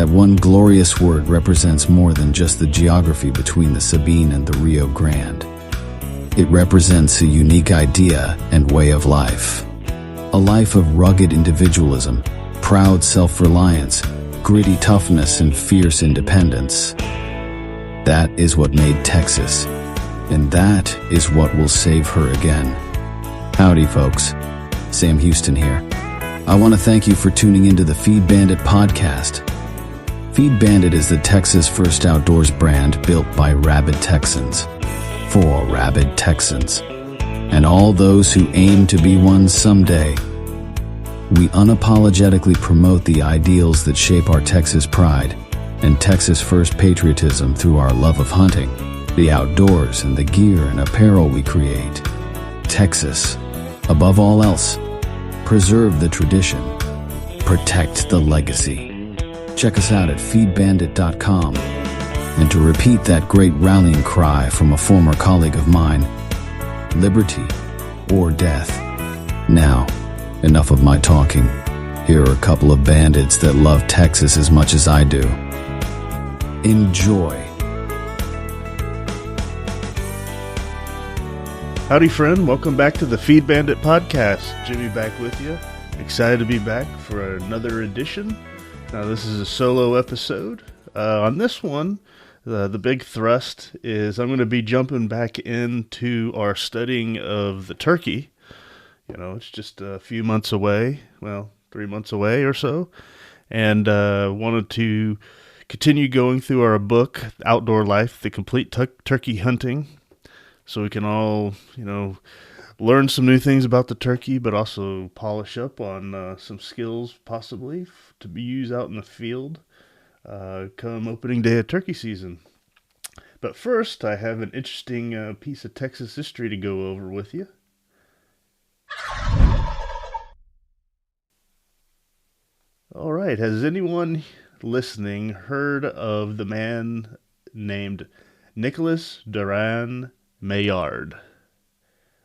That one glorious word represents more than just the geography between the Sabine and the Rio Grande. It represents a unique idea and way of life. A life of rugged individualism, proud self-reliance, gritty toughness, and fierce independence. That is what made Texas, and that is what will save her again. Howdy, folks. Sam Houston here. I want to thank you for tuning into the Feed Bandit podcast. Feed Bandit is the Texas first outdoors brand built by rabid Texans, for rabid Texans, and all those who aim to be one someday. We unapologetically promote the ideals that shape our Texas pride and Texas first patriotism through our love of hunting, the outdoors, and the gear and apparel we create. Texas, above all else, preserve the tradition, protect the legacy. Check us out at feedbandit.com. And to repeat that great rallying cry from a former colleague of mine, liberty or death. Now, enough of my talking. Here are a couple of bandits that love Texas as much as I do. Enjoy. Howdy, friend. Welcome back to the Feed Bandit podcast. Jimmy back with you. Excited to be back for another edition. Now, this is a solo episode. On this one, the big thrust is I'm going to be jumping back into our studying of the turkey. You know, it's just a few months away, 3 months away or so, and wanted to continue going through our book, Outdoor Life, The Complete Turkey Hunting, so we can all, learn some new things about the turkey, but also polish up on some skills possibly to be used out in the field come opening day of turkey season. But first, I have an interesting piece of Texas history to go over with you. All right, has anyone listening heard of the man named Nicholas Durand Maillard?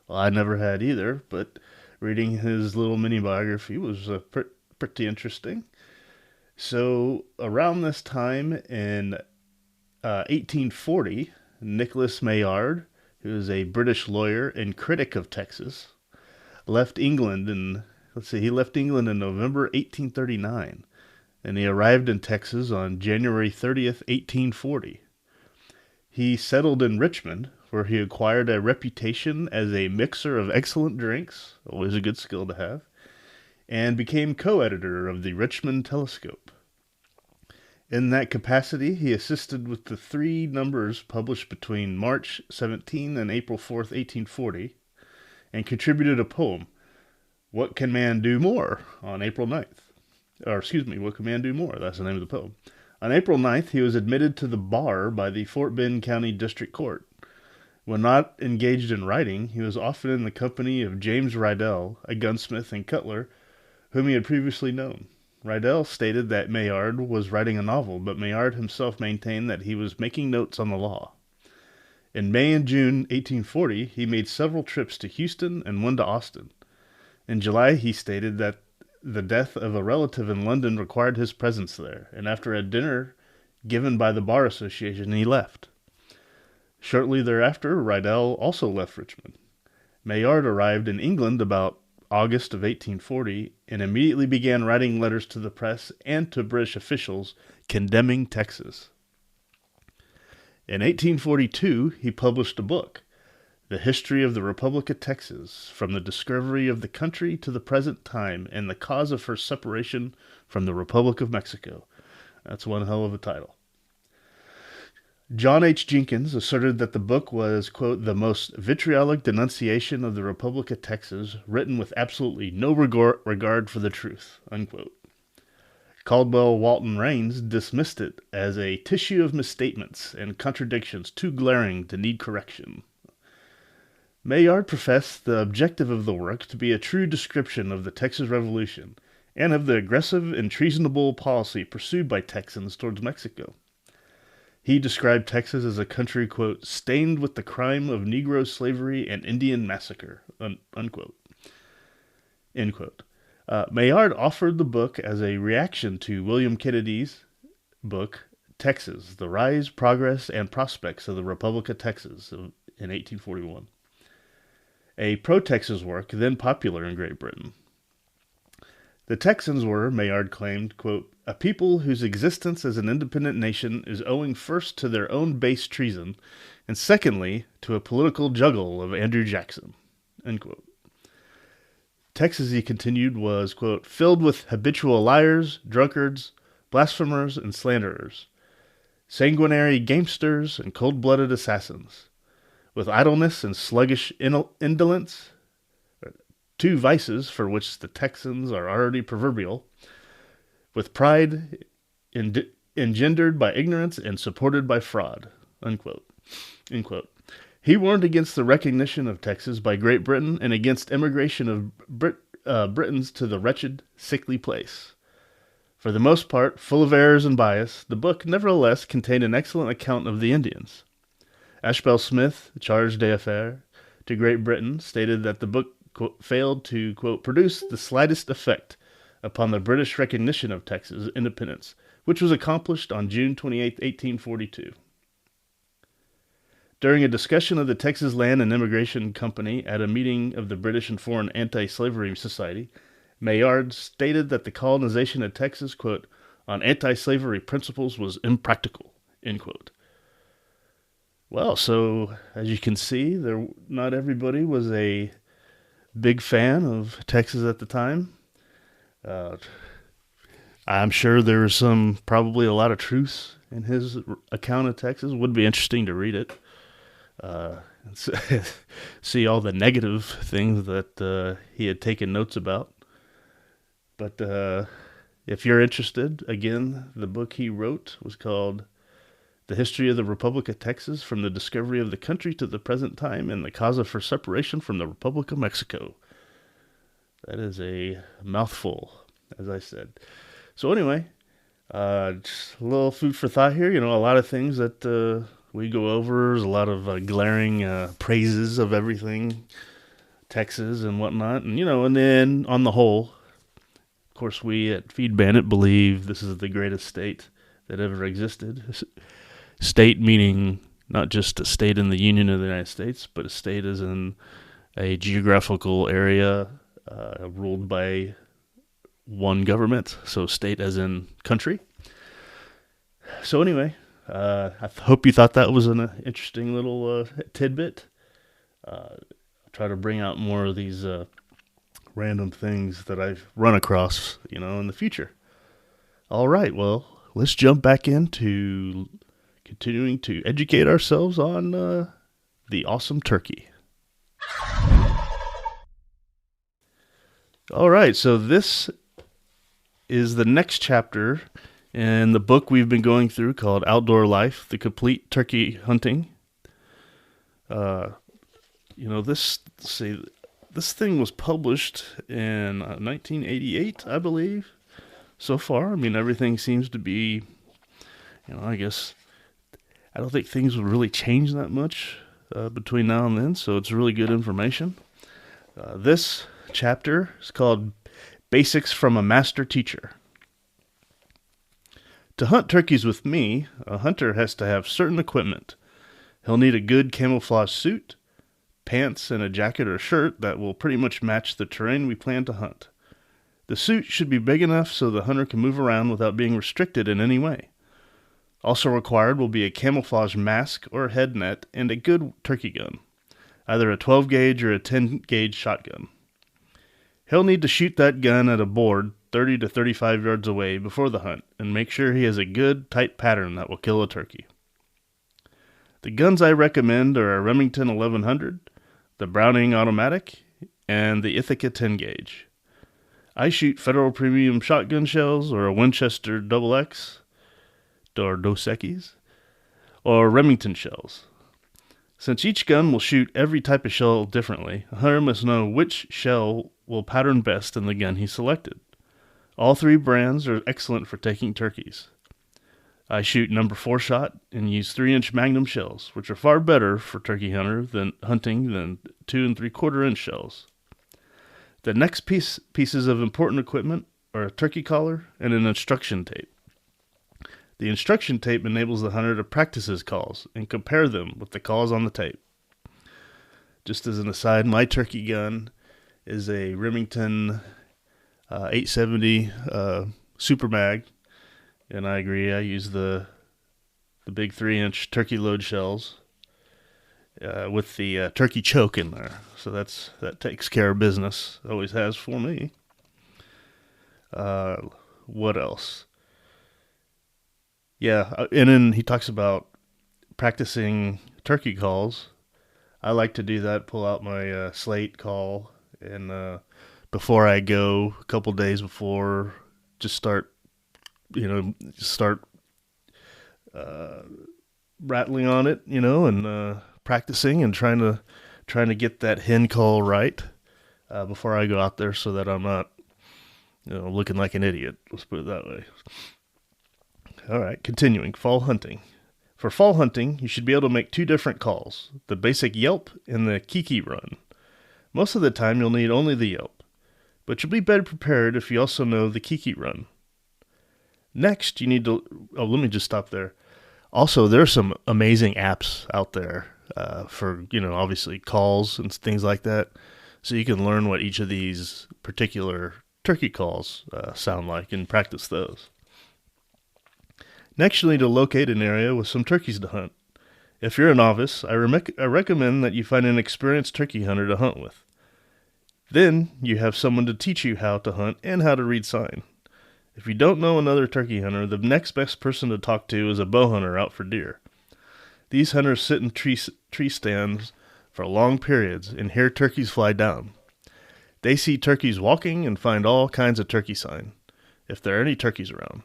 Well, I never had either, but reading his little mini biography was pretty interesting. So around this time in 1840, Nicholas Maillard, who is a British lawyer and critic of Texas, left England in November 1839, and he arrived in Texas on January 30th, 1840. He settled in Richmond, where he acquired a reputation as a mixer of excellent drinks, always a good skill to have, and became co-editor of the Richmond Telescope. In that capacity, he assisted with the 3 numbers published between March 17 and April 4th, 1840, and contributed a poem, What Can Man Do More, on April 9th. What Can Man Do More? That's the name of the poem. On April 9th, he was admitted to the bar by the Fort Bend County District Court. When not engaged in writing, he was often in the company of James Rydell, a gunsmith and cutler, whom he had previously known. Rydell stated that Maillard was writing a novel, but Maillard himself maintained that he was making notes on the law. In May and June 1840, he made several trips to Houston and one to Austin. In July, he stated that the death of a relative in London required his presence there, and after a dinner given by the Bar Association, he left. Shortly thereafter, Rydell also left Richmond. Maillard arrived in England about August of 1840 and immediately began writing letters to the press and to British officials condemning Texas. In 1842, he published a book, The History of the Republic of Texas, from the discovery of the country to the present time and the cause of her separation from the Republic of Mexico. That's one hell of a title. John H. Jenkins asserted that the book was, quote, the most vitriolic denunciation of the Republic of Texas, written with absolutely no regard for the truth, unquote. Caldwell Walton Rains dismissed it as a tissue of misstatements and contradictions too glaring to need correction. Maillard professed the objective of the work to be a true description of the Texas Revolution and of the aggressive and treasonable policy pursued by Texans towards Mexico. He described Texas as a country, quote, stained with the crime of Negro slavery and Indian massacre, unquote. End quote. Maillard offered the book as a reaction to William Kennedy's book, Texas, The Rise, Progress, and Prospects of the Republic of Texas in 1841. A pro-Texas work then popular in Great Britain. The Texans were, Maillard claimed, quote, a people whose existence as an independent nation is owing first to their own base treason, and secondly to a political juggle of Andrew Jackson, end quote. Texas, he continued, was, quote, filled with habitual liars, drunkards, blasphemers, and slanderers, sanguinary gamesters, and cold-blooded assassins, with idleness and sluggish indolence, two vices for which the Texans are already proverbial, with pride engendered by ignorance and supported by fraud, unquote. End quote. He warned against the recognition of Texas by Great Britain and against immigration of Britons to the wretched, sickly place. For the most part, full of errors and bias, the book nevertheless contained an excellent account of the Indians. Ashbel Smith, charge d'affaires to Great Britain, stated that the book quote, failed to, quote, produce the slightest effect upon the British recognition of Texas independence, which was accomplished on June 28, 1842. During a discussion of the Texas Land and Immigration Company at a meeting of the British and Foreign Anti-Slavery Society, Maillard stated that the colonization of Texas, quote, on anti-slavery principles was impractical, end quote. Well, so as you can see, not everybody was a big fan of Texas at the time. I'm sure there was probably a lot of truth in his account of Texas. Would be interesting to read it. See all the negative things that he had taken notes about. But if you're interested, again, the book he wrote was called The History of the Republic of Texas from the Discovery of the Country to the Present Time and the Cause for Separation from the Republic of Mexico. That is a mouthful, as I said. So anyway, just a little food for thought here. A lot of things that we go over. There's a lot of glaring praises of everything, Texas and whatnot. And then on the whole, of course, we at Feed Bandit believe this is the greatest state that ever existed. State meaning not just a state in the Union of the United States, but a state as in a geographical area ruled by one government. So state as in country. So anyway, I hope you thought that was an interesting little tidbit. I'll try to bring out more of these random things that I've run across, in the future. All right, well, let's jump back into continuing to educate ourselves on the awesome turkey. All right, so this is the next chapter in the book we've been going through called Outdoor Life, The Complete Turkey Hunting. This thing was published in 1988, I believe, so far. Everything seems to be, I guess, I don't think things will really change that much between now and then, so it's really good information. This chapter is called Basics from a Master Teacher. To hunt turkeys with me, a hunter has to have certain equipment. He'll need a good camouflage suit, pants, and a jacket or shirt that will pretty much match the terrain we plan to hunt. The suit should be big enough so the hunter can move around without being restricted in any way. Also required will be a camouflage mask or head net and a good turkey gun, either a 12-gauge or a 10-gauge shotgun. He'll need to shoot that gun at a board 30 to 35 yards away before the hunt and make sure he has a good, tight pattern that will kill a turkey. The guns I recommend are a Remington 1100, the Browning Automatic, and the Ithaca 10-gauge. I shoot Federal Premium shotgun shells or a Winchester XX, or Dos Equis, or Remington shells. Since each gun will shoot every type of shell differently, a hunter must know which shell will pattern best in the gun he selected. All three brands are excellent for taking turkeys. I shoot number 4 shot and use 3-inch Magnum shells, which are far better for turkey hunting than 2 3/4 inch shells. The next pieces of important equipment are a turkey collar and an instruction tape. The instruction tape enables the hunter to practice his calls and compare them with the calls on the tape. Just as an aside, my turkey gun is a Remington 870 Super Mag, and I agree. I use the big 3-inch turkey load shells with the turkey choke in there, so that takes care of business. Always has for me. What else? Yeah, and then he talks about practicing turkey calls. I like to do that. Pull out my slate call, and before I go, a couple days before, just start rattling on it, and practicing and trying to get that hen call right before I go out there, so that I'm not, looking like an idiot. Let's put it that way. All right, continuing. Fall hunting. For fall hunting, you should be able to make 2 different calls: the basic yelp and the kiki run. Most of the time, you'll need only the yelp, but you'll be better prepared if you also know the kiki run. Next, you need to... Oh, let me just stop there. Also, there are some amazing apps out there for, obviously calls and things like that. So you can learn what each of these particular turkey calls sound like and practice those. Next, you'll need to locate an area with some turkeys to hunt. If you're a novice, I recommend that you find an experienced turkey hunter to hunt with. Then, you have someone to teach you how to hunt and how to read sign. If you don't know another turkey hunter, the next best person to talk to is a bow hunter out for deer. These hunters sit in tree stands for long periods and hear turkeys fly down. They see turkeys walking and find all kinds of turkey sign, if there are any turkeys around.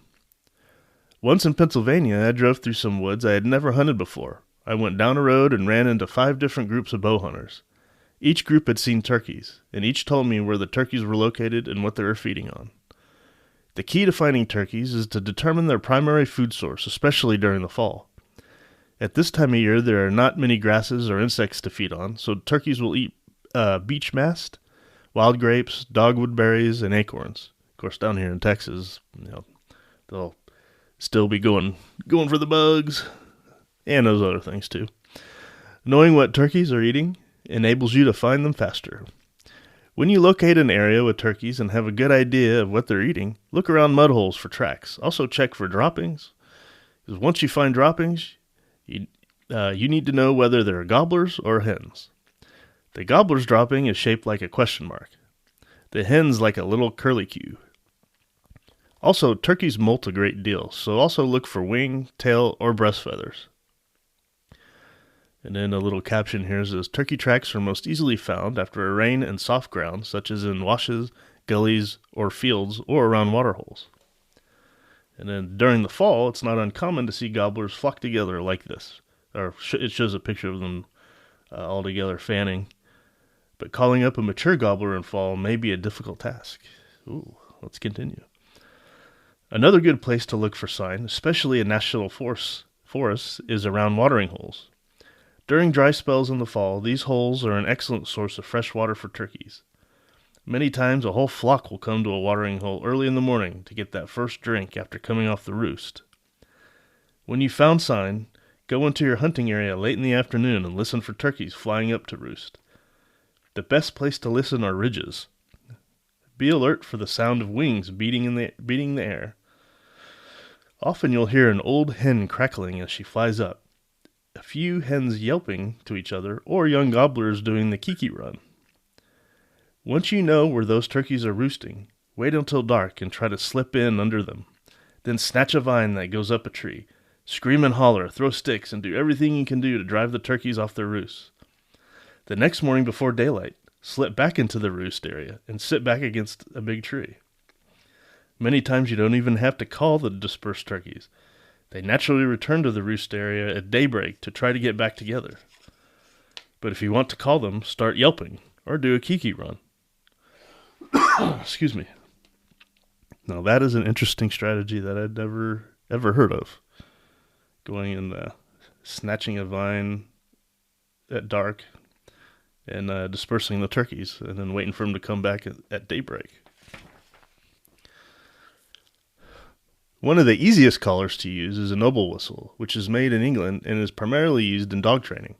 Once in Pennsylvania, I drove through some woods I had never hunted before. I went down a road and ran into 5 different groups of bow hunters. Each group had seen turkeys, and each told me where the turkeys were located and what they were feeding on. The key to finding turkeys is to determine their primary food source, especially during the fall. At this time of year, there are not many grasses or insects to feed on, so turkeys will eat beech mast, wild grapes, dogwood berries, and acorns. Of course, down here in Texas, they'll still be going for the bugs and those other things too. Knowing what turkeys are eating enables you to find them faster. When you locate an area with turkeys and have a good idea of what they're eating, look around mud holes for tracks. Also check for droppings, because once you find droppings, you need to know whether they're gobblers or hens. The gobbler's dropping is shaped like a question mark. The hen's like a little curlicue. Also, turkeys molt a great deal, so also look for wing, tail, or breast feathers. And then a little caption here says, turkey tracks are most easily found after a rain in soft ground, such as in washes, gullies, or fields, or around water holes. And then during the fall, it's not uncommon to see gobblers flock together like this. Or it shows a picture of them all together fanning. But calling up a mature gobbler in fall may be a difficult task. Ooh, let's continue. Another good place to look for sign, especially in national forests, is around watering holes. During dry spells in the fall, these holes are an excellent source of fresh water for turkeys. Many times a whole flock will come to a watering hole early in the morning to get that first drink after coming off the roost. When you found sign, go into your hunting area late in the afternoon and listen for turkeys flying up to roost. The best place to listen are ridges. Be alert for the sound of wings beating the air. Often you'll hear an old hen crackling as she flies up, a few hens yelping to each other, or young gobblers doing the kiki run. Once you know where those turkeys are roosting, wait until dark and try to slip in under them. Then snatch a vine that goes up a tree. Scream and holler, throw sticks, and do everything you can do to drive the turkeys off their roosts. The next morning before daylight, slip back into the roost area and sit back against a big tree. Many times you don't even have to call the dispersed turkeys. They naturally return to the roost area at daybreak to try to get back together. But if you want to call them, start yelping or do a kiki run. Excuse me. Now that is an interesting strategy that I'd never ever heard of. Going and snatching a vine at dark and dispersing the turkeys and then waiting for them to come back at daybreak. One of the easiest callers to use is a noble whistle, which is made in England and is primarily used in dog training.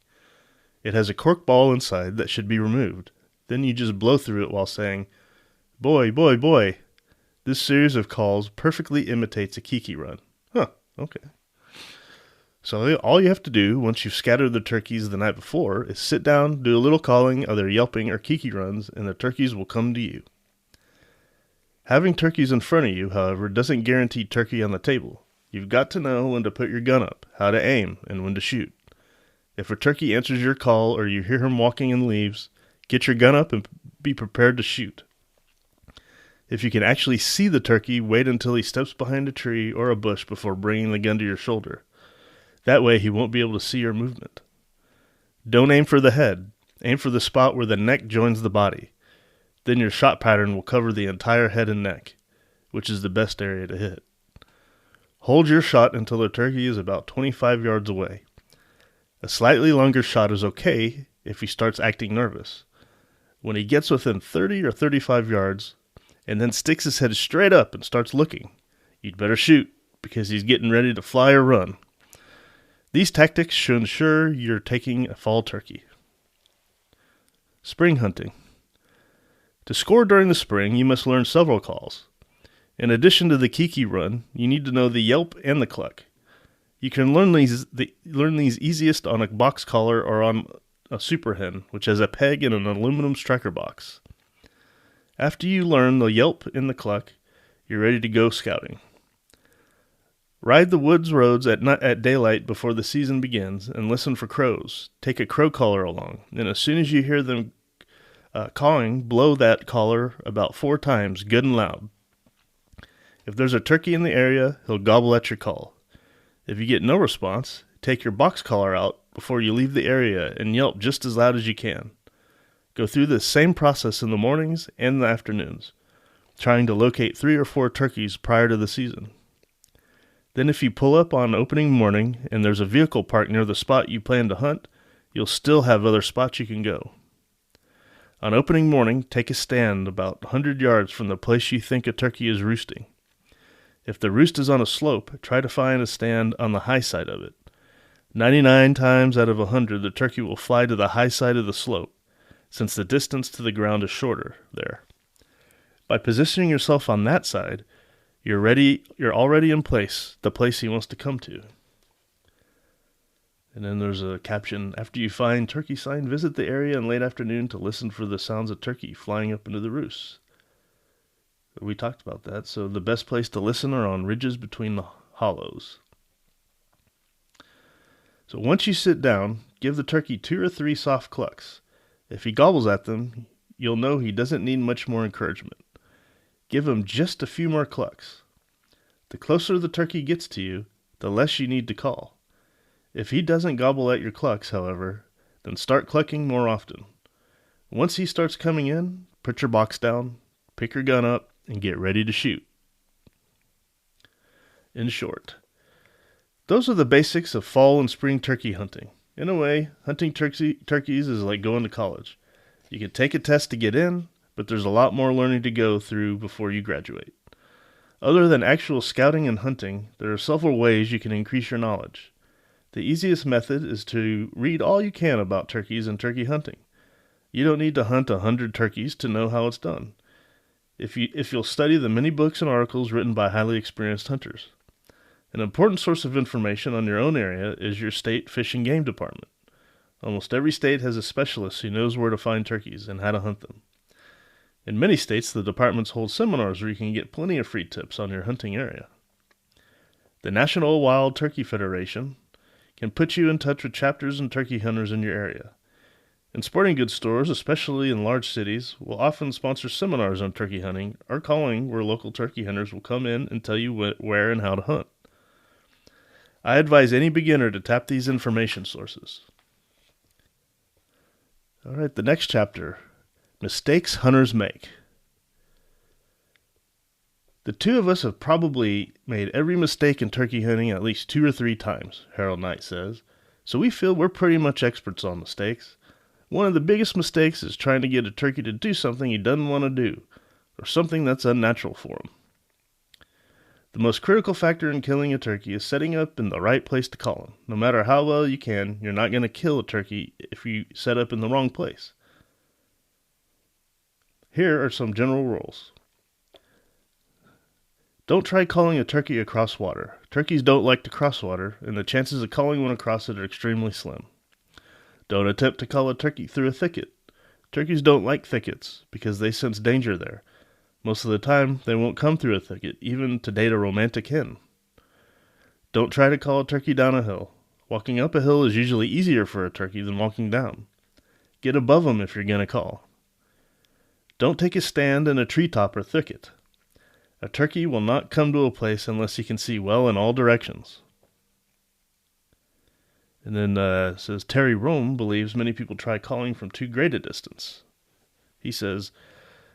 It has a cork ball inside that should be removed. Then you just blow through it while saying, "Boy, boy, boy." This series of calls perfectly imitates a kiki run. Huh, okay. So all you have to do once you've scattered the turkeys the night before is sit down, do a little calling, either yelping or kiki runs, and the turkeys will come to you. Having turkeys in front of you, however, doesn't guarantee turkey on the table. You've got to know when to put your gun up, how to aim, and when to shoot. If a turkey answers your call or you hear him walking in the leaves, get your gun up and be prepared to shoot. If you can actually see the turkey, wait until he steps behind a tree or a bush before bringing the gun to your shoulder. That way he won't be able to see your movement. Don't aim for the head. Aim for the spot where the neck joins the body. Then your shot pattern will cover the entire head and neck, which is the best area to hit. Hold your shot until the turkey is about 25 yards away. A slightly longer shot is okay if he starts acting nervous. When he gets within 30 or 35 yards and then sticks his head straight up and starts looking, you'd better shoot because he's getting ready to fly or run. These tactics should ensure you're taking a fall turkey. Spring hunting. To score during the spring, you must learn several calls. In addition to the kiki run, you need to know the yelp and the cluck. You can learn these easiest on a box collar or on a super hen, which has a peg and an aluminum striker box. After you learn the yelp and the cluck, you're ready to go scouting. Ride the woods roads at daylight before the season begins and listen for crows. Take a crow caller along, and as soon as you hear them cawing, blow that caller about 4 times, good and loud. If there's a turkey in the area, he'll gobble at your call. If you get no response, take your box collar out before you leave the area and yelp just as loud as you can. Go through the same process in the mornings and the afternoons, trying to locate 3 or 4 turkeys prior to the season. Then if you pull up on opening morning and there's a vehicle parked near the spot you plan to hunt, you'll still have other spots you can go. On opening morning, take a stand about 100 yards from the place you think a turkey is roosting. If the roost is on a slope, try to find a stand on the high side of it. 99 times out of 100, the turkey will fly to the high side of the slope, since the distance to the ground is shorter there. By positioning yourself on that side, you're already in the place he wants to come to. And then there's a caption, after you find turkey sign, visit the area in late afternoon to listen for the sounds of turkey flying up into the roosts. We talked about that, so the best place to listen are on ridges between the hollows. So once you sit down, give the turkey 2 or 3 soft clucks. If he gobbles at them, you'll know he doesn't need much more encouragement. Give him just a few more clucks. The closer the turkey gets to you, the less you need to call. If he doesn't gobble at your clucks, however, then start clucking more often. Once he starts coming in, put your box down, pick your gun up, and get ready to shoot. In short, those are the basics of fall and spring turkey hunting. In a way, hunting turkeys is like going to college. You can take a test to get in, but there's a lot more learning to go through before you graduate. Other than actual scouting and hunting, there are several ways you can increase your knowledge. The easiest method is to read all you can about turkeys and turkey hunting. You don't need to hunt 100 turkeys to know how it's done, if you'll study the many books and articles written by highly experienced hunters. An important source of information on your own area is your state fish and game department. Almost every state has a specialist who knows where to find turkeys and how to hunt them. In many states, the departments hold seminars where you can get plenty of free tips on your hunting area. The National Wild Turkey Federation can put you in touch with chapters and turkey hunters in your area. And sporting goods stores, especially in large cities, will often sponsor seminars on turkey hunting or calling where local turkey hunters will come in and tell you where and how to hunt. I advise any beginner to tap these information sources. All right, the next chapter, mistakes hunters make. The two of us have probably made every mistake in turkey hunting at least 2 or 3 times, Harold Knight says, so we feel we're pretty much experts on mistakes. One of the biggest mistakes is trying to get a turkey to do something he doesn't want to do, or something that's unnatural for him. The most critical factor in killing a turkey is setting up in the right place to call him. No matter how well you can, you're not going to kill a turkey if you set up in the wrong place. Here are some general rules. Don't try calling a turkey across water. Turkeys don't like to cross water, and the chances of calling one across it are extremely slim. Don't attempt to call a turkey through a thicket. Turkeys don't like thickets because they sense danger there. Most of the time, they won't come through a thicket, even to date a romantic hen. Don't try to call a turkey down a hill. Walking up a hill is usually easier for a turkey than walking down. Get above them if you're going to call. Don't take a stand in a treetop or thicket. A turkey will not come to a place unless he can see well in all directions. And then it says, Terry Rome believes many people try calling from too great a distance. He says,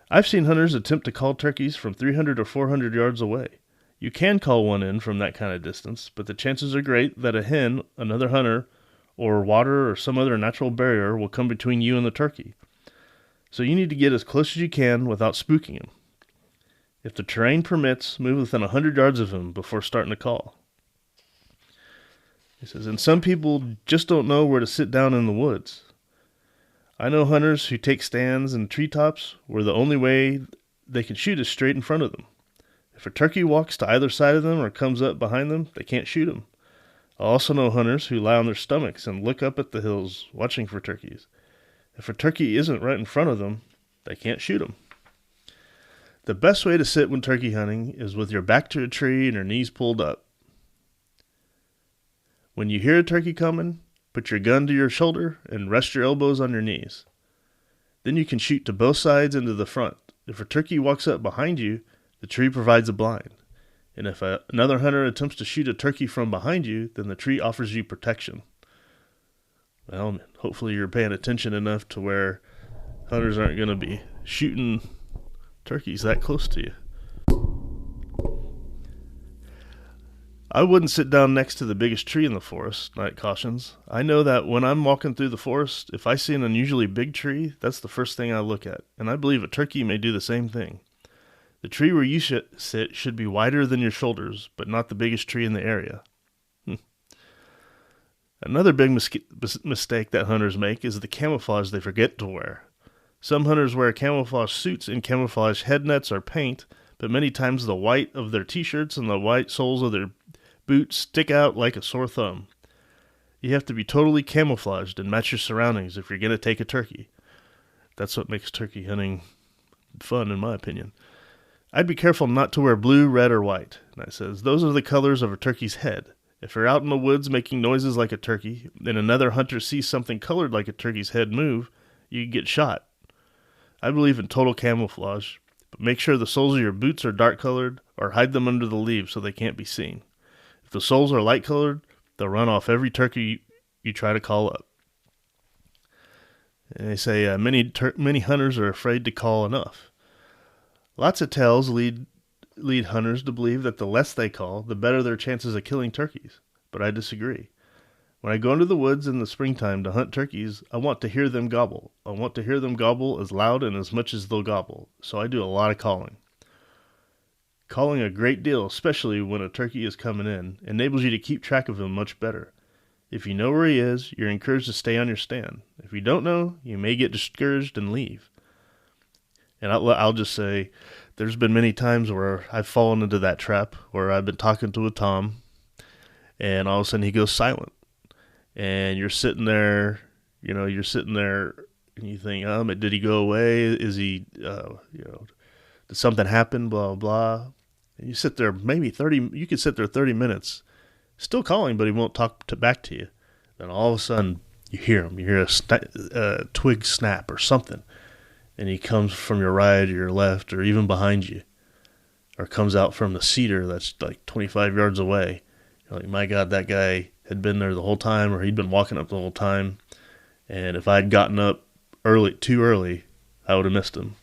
I've seen hunters attempt to call turkeys from 300 or 400 yards away. You can call one in from that kind of distance, but the chances are great that a hen, another hunter, or water or some other natural barrier will come between you and the turkey. So you need to get as close as you can without spooking him. If the terrain permits, move within 100 yards of him before starting to call. He says, and some people just don't know where to sit down in the woods. I know hunters who take stands in treetops where the only way they can shoot is straight in front of them. If a turkey walks to either side of them or comes up behind them, they can't shoot him. I also know hunters who lie on their stomachs and look up at the hills watching for turkeys. If a turkey isn't right in front of them, they can't shoot him. The best way to sit when turkey hunting is with your back to a tree and your knees pulled up. When you hear a turkey coming, put your gun to your shoulder and rest your elbows on your knees. Then you can shoot to both sides and to the front. If a turkey walks up behind you, the tree provides a blind. And if another hunter attempts to shoot a turkey from behind you, then the tree offers you protection. Well, hopefully you're paying attention enough to where hunters aren't going to be shooting turkeys that close to you. I wouldn't sit down next to the biggest tree in the forest, Knight cautions. I know that when I'm walking through the forest, if I see an unusually big tree, that's the first thing I look at, and I believe a turkey may do the same thing. The tree where you sit should be wider than your shoulders, but not the biggest tree in the area. Another big mistake that hunters make is the camouflage they forget to wear. Some hunters wear camouflage suits and camouflage head nets or paint, but many times the white of their t-shirts and the white soles of their boots stick out like a sore thumb. You have to be totally camouflaged and match your surroundings if you're going to take a turkey. That's what makes turkey hunting fun, in my opinion. I'd be careful not to wear blue, red, or white. And it says, those are the colors of a turkey's head. If you're out in the woods making noises like a turkey, and another hunter sees something colored like a turkey's head move, you can get shot. I believe in total camouflage, but make sure the soles of your boots are dark colored or hide them under the leaves so they can't be seen. If the soles are light colored, they'll run off every turkey you try to call up. And they say many hunters are afraid to call enough. Lots of tales lead hunters to believe that the less they call, the better their chances of killing turkeys. But I disagree. When I go into the woods in the springtime to hunt turkeys, I want to hear them gobble. I want to hear them gobble as loud and as much as they'll gobble. So I do a lot of calling. Calling a great deal, especially when a turkey is coming in, enables you to keep track of him much better. If you know where he is, you're encouraged to stay on your stand. If you don't know, you may get discouraged and leave. And I'll just say, there's been many times where I've fallen into that trap, where I've been talking to a tom, and all of a sudden he goes silent. And you're sitting there, and you think, did he go away? Is he, did something happen? Blah, blah. And you sit there you could sit there 30 minutes, still calling, but he won't talk back to you. Then all of a sudden, you hear him. You hear a twig snap or something. And he comes from your right or your left or even behind you. Or comes out from the cedar that's like 25 yards away. You're like, my God, that guy had been there the whole time, or he'd been walking up the whole time. And if I'd gotten up too early, I would have missed him.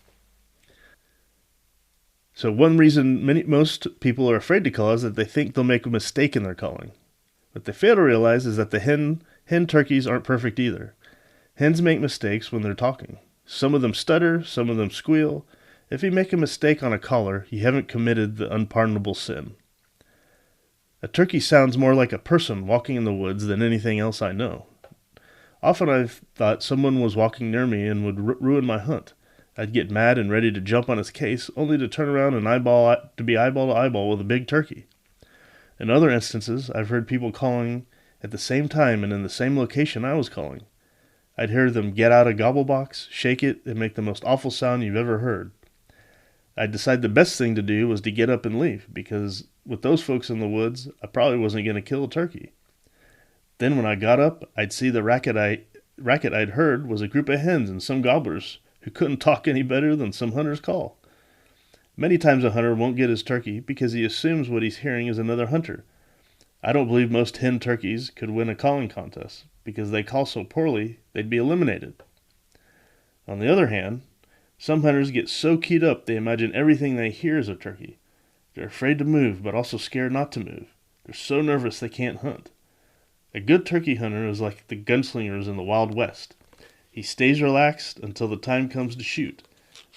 So one reason most people are afraid to call is that they think they'll make a mistake in their calling. What they fail to realize is that the hen turkeys aren't perfect either. Hens make mistakes when they're talking. Some of them stutter, some of them squeal. If you make a mistake on a caller, you haven't committed the unpardonable sin. A turkey sounds more like a person walking in the woods than anything else I know. Often I've thought someone was walking near me and would ruin my hunt. I'd get mad and ready to jump on his case, only to turn around and be eyeball to eyeball with a big turkey. In other instances, I've heard people calling at the same time and in the same location I was calling. I'd hear them get out a gobble box, shake it, and make the most awful sound you've ever heard. I'd decide the best thing to do was to get up and leave, because with those folks in the woods, I probably wasn't going to kill a turkey. Then when I got up, I'd see the racket I'd heard was a group of hens and some gobblers who couldn't talk any better than some hunter's call. Many times a hunter won't get his turkey because he assumes what he's hearing is another hunter. I don't believe most hen turkeys could win a calling contest, because they call so poorly they'd be eliminated. On the other hand, some hunters get so keyed up they imagine everything they hear is a turkey. They're afraid to move, but also scared not to move. They're so nervous they can't hunt. A good turkey hunter is like the gunslingers in the Wild West. He stays relaxed until the time comes to shoot.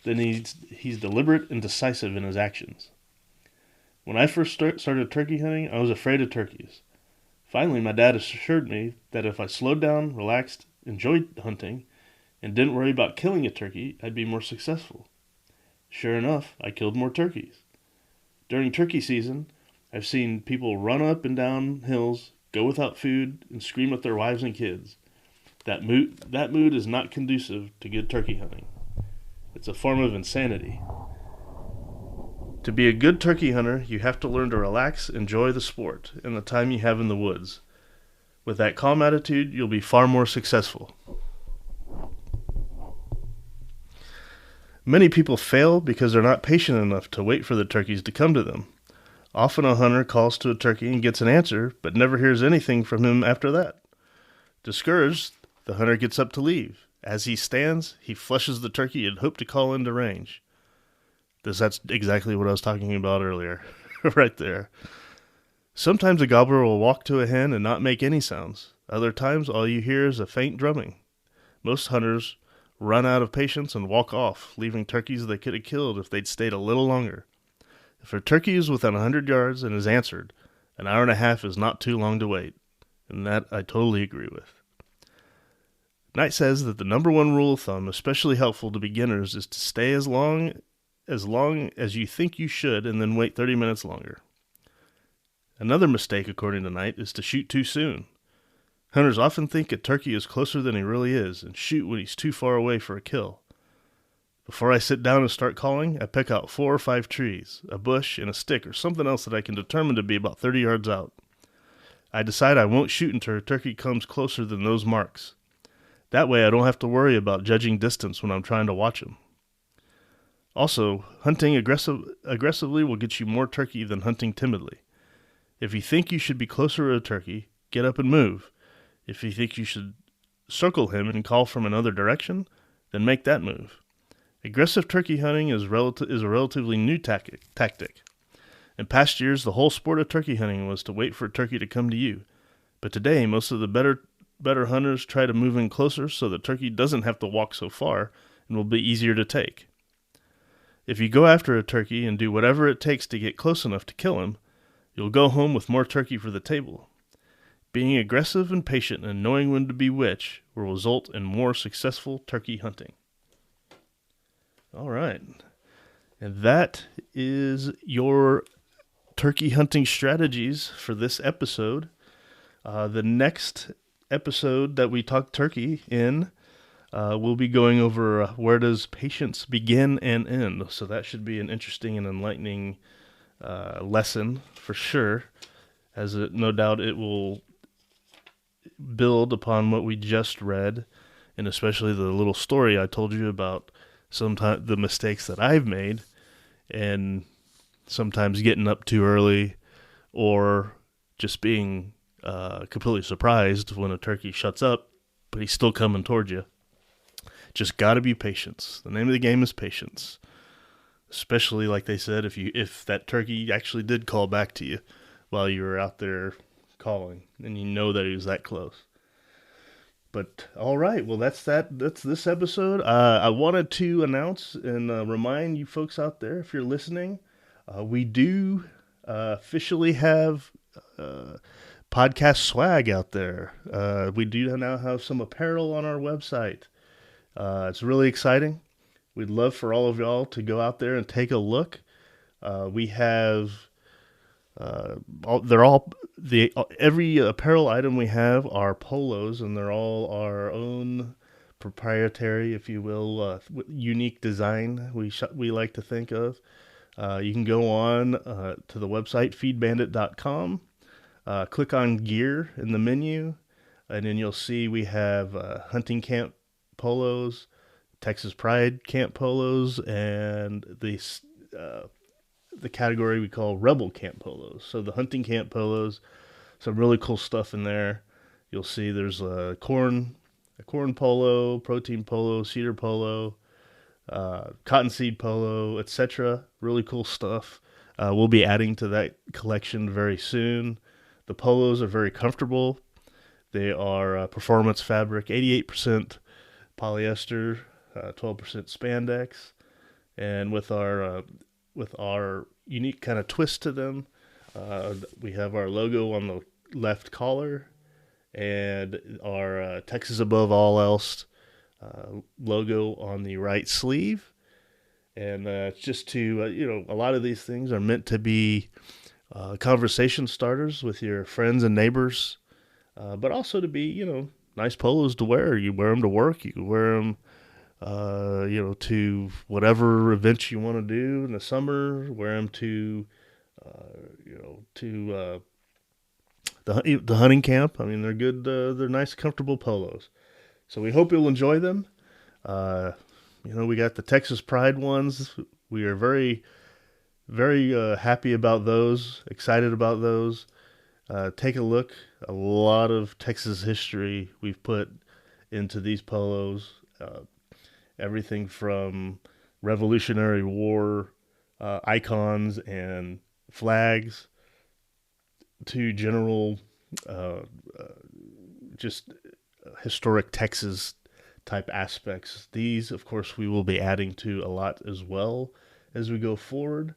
Then he's deliberate and decisive in his actions. When I first started turkey hunting, I was afraid of turkeys. Finally, my dad assured me that if I slowed down, relaxed, enjoyed hunting, and didn't worry about killing a turkey, I'd be more successful. Sure enough, I killed more turkeys. During turkey season, I've seen people run up and down hills, go without food, and scream at their wives and kids. That mood is not conducive to good turkey hunting. It's a form of insanity. To be a good turkey hunter, you have to learn to relax, enjoy the sport, and the time you have in the woods. With that calm attitude, you'll be far more successful. Many people fail because they're not patient enough to wait for the turkeys to come to them. Often a hunter calls to a turkey and gets an answer, but never hears anything from him after that. Discouraged, the hunter gets up to leave. As he stands, he flushes the turkey and hopes to call into range. That's exactly what I was talking about earlier, right there. Sometimes a gobbler will walk to a hen and not make any sounds. Other times, all you hear is a faint drumming. Most hunters run out of patience and walk off, leaving turkeys they could have killed if they'd stayed a little longer. If a turkey is within 100 yards and is answered, an hour and a half is not too long to wait, and that I totally agree with. Knight says that the number one rule of thumb, especially helpful to beginners, is to stay as long as you think you should and then wait 30 minutes longer. Another mistake, according to Knight, is to shoot too soon. Hunters often think a turkey is closer than he really is and shoot when he's too far away for a kill. Before I sit down and start calling, I pick out 4 or 5 trees, a bush, and a stick or something else that I can determine to be about 30 yards out. I decide I won't shoot until a turkey comes closer than those marks. That way I don't have to worry about judging distance when I'm trying to watch him. Also, hunting aggressively will get you more turkey than hunting timidly. If you think you should be closer to a turkey, get up and move. If you think you should circle him and call from another direction, then make that move. Aggressive turkey hunting is a relatively new tactic. In past years, the whole sport of turkey hunting was to wait for a turkey to come to you. But today, most of the better hunters try to move in closer so the turkey doesn't have to walk so far and will be easier to take. If you go after a turkey and do whatever it takes to get close enough to kill him, you'll go home with more turkey for the table. Being aggressive and patient and knowing when to be which will result in more successful turkey hunting. All right. And that is your turkey hunting strategies for this episode. The next episode that we talk turkey in, we'll be going over where does patience begin and end. So that should be an interesting and enlightening lesson for sure, as no doubt it will build upon what we just read, and especially the little story I told you about sometimes the mistakes that I've made, and sometimes getting up too early, or just being completely surprised when a turkey shuts up, but he's still coming towards you. Just got to be patient. The name of the game is patience. Especially, like they said, if that turkey actually did call back to you while you were out there calling, and you know that he was that close. But all right, well that's this episode. I wanted to announce and remind you folks out there, if you're listening, we do officially have podcast swag out there. We do now have some apparel on our website. It's really exciting. We'd love for all of y'all to go out there and take a look. We have every apparel item we have are polos, and they're all our own proprietary, if you will, unique design we like to think of. You can go on to the website feedbandit.com, click on gear in the menu, and then you'll see we have hunting camp polos, Texas Pride camp polos, and the category we call Rebel camp polos. So the hunting camp polos, some really cool stuff in there. You'll see there's a corn polo, protein polo, cedar polo, cottonseed polo, etc. Really cool stuff. We'll be adding to that collection very soon. The polos are very comfortable. They are performance fabric, 88% polyester, 12% spandex, and with our unique kind of twist to them, we have our logo on the left collar and our Texas Above All Else logo on the right sleeve. And just to, a lot of these things are meant to be conversation starters with your friends and neighbors, but also to be, nice polos to wear. You wear them to work. You can wear them, to whatever events you want to do in the summer. Wear them to the hunting camp. I mean, they're good. They're nice, comfortable polos. So we hope you'll enjoy them. We got the Texas Pride ones. We are very, very happy about those. Excited about those. Take a look. A lot of Texas history we've put into these polos. Everything from Revolutionary War icons and flags to general just historic Texas type aspects. These, of course, we will be adding to a lot as well as we go forward.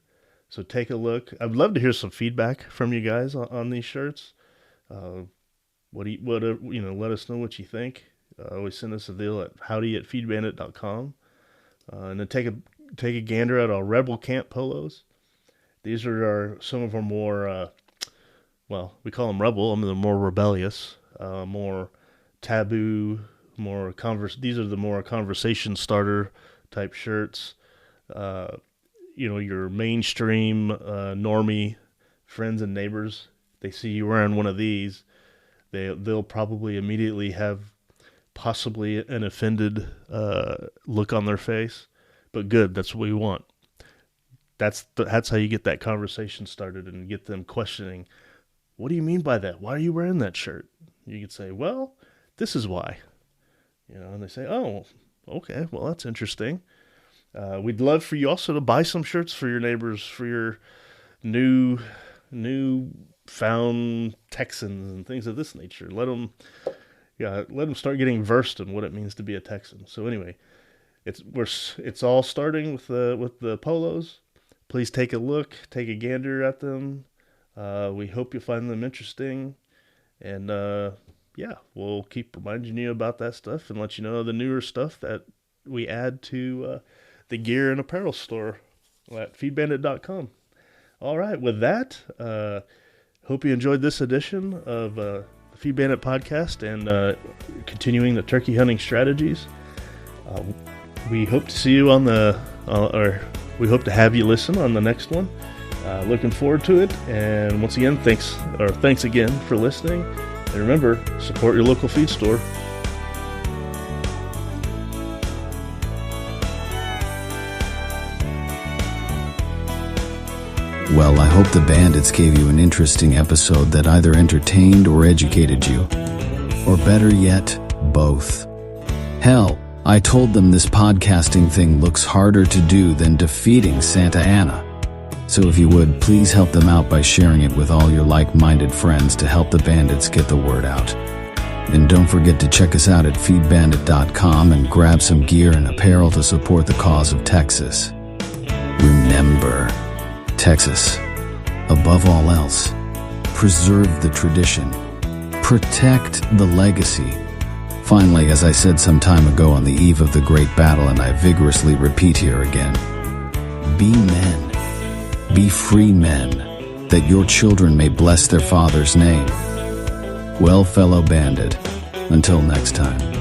So take a look. I'd love to hear some feedback from you guys on these shirts. Let us know what you think. Always send us a deal at howdy@feedbandit.com. And then take a gander at our Rebel Camp polos. These are some of our more, we call them Rebel. I mean, they're more rebellious, more taboo, these are the more conversation starter type shirts. Your mainstream, normie friends and neighbors, they see you wearing one of these, they'll probably immediately have possibly an offended look on their face, but good. That's what we want. That's how you get that conversation started and get them questioning. What do you mean by that? Why are you wearing that shirt? You could say, well, this is why. And they say, oh, okay, well, that's interesting. We'd love for you also to buy some shirts for your neighbors, for your new found Texans and things of this nature. Let them start getting versed in what it means to be a Texan. So anyway, it's all starting with the polos. Please take a look, take a gander at them. We hope you find them interesting, and we'll keep reminding you about that stuff and let you know the newer stuff that we add to the gear and apparel store at feedbandit.com. All right, with that, hope you enjoyed this edition of the Feed Bandit podcast and continuing the turkey hunting strategies. We hope to see you we hope to have you listen on the next one. Looking forward to it. And once again, thanks again for listening. And remember, support your local feed store. Well, I hope the Bandits gave you an interesting episode that either entertained or educated you. Or better yet, both. Hell, I told them this podcasting thing looks harder to do than defeating Santa Anna. So if you would, please help them out by sharing it with all your like-minded friends to help the Bandits get the word out. And don't forget to check us out at feedbandit.com and grab some gear and apparel to support the cause of Texas. Remember, Texas, above all else. preserve the tradition, protect the legacy. Finally, as I said some time ago on the eve of the great battle, and I vigorously repeat here again, be men, be free men, that your children may bless their father's name. Well, fellow bandit, until next time.